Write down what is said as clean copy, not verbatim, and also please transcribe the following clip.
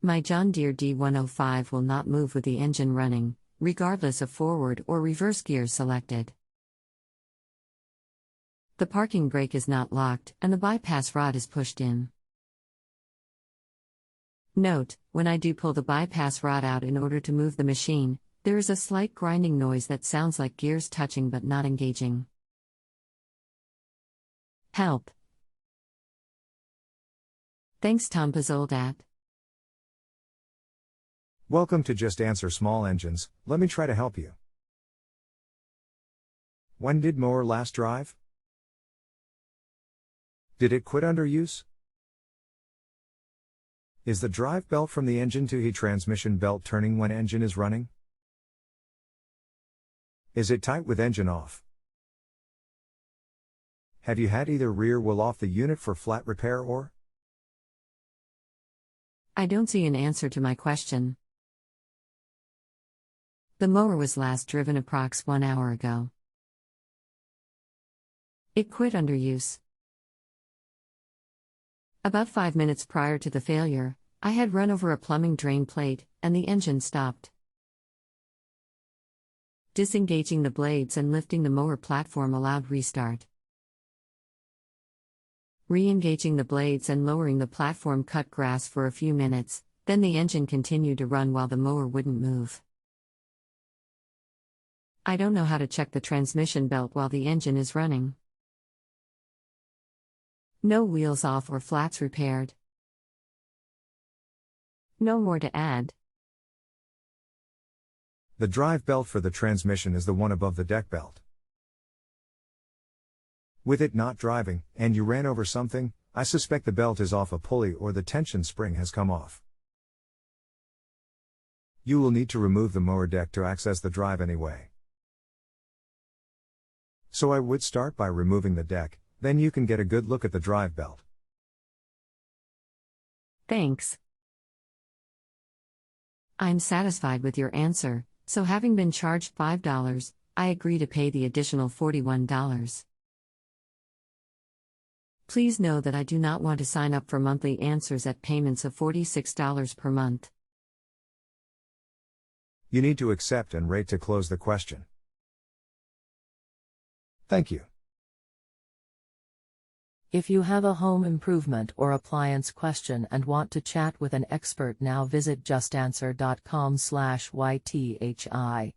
My John Deere D105 will not move with the engine running, regardless of forward or reverse gears selected. The parking brake is not locked, and the bypass rod is pushed in. Note, when I do pull the bypass rod out in order to move the machine, there is a slight grinding noise that sounds like gears touching but not engaging. Help. Thanks, Tom Pezold at. Welcome to Just Answer Small Engines. Let me try to help you. When did mower last drive? Did it quit under use? Is the drive belt from the engine to heat transmission belt turning when engine is running? Is it tight with engine off? Have you had either rear wheel off the unit for flat repair or? I don't see an answer to my question. The mower was last driven approx 1 hour ago. It quit under use. About 5 minutes prior to the failure, I had run over a plumbing drain plate, and the engine stopped. Disengaging the blades and lifting the mower platform allowed restart. Re-engaging the blades and lowering the platform cut grass for a few minutes, then the engine continued to run while the mower wouldn't move. I don't know how to check the transmission belt while the engine is running. No wheels off or flats repaired. No more to add. The drive belt for the transmission is the one above the deck belt. With it not driving, and you ran over something, I suspect the belt is off a pulley or the tension spring has come off. You will need to remove the mower deck to access the drive anyway. So I would start by removing the deck, then you can get a good look at the drive belt. Thanks. I'm satisfied with your answer, so having been charged $5, I agree to pay the additional $41. Please know that I do not want to sign up for monthly answers at payments of $46 per month. You need to accept and rate to close the question. Thank you. If you have a home improvement or appliance question and want to chat with an expert now, visit justanswer.com/ythi.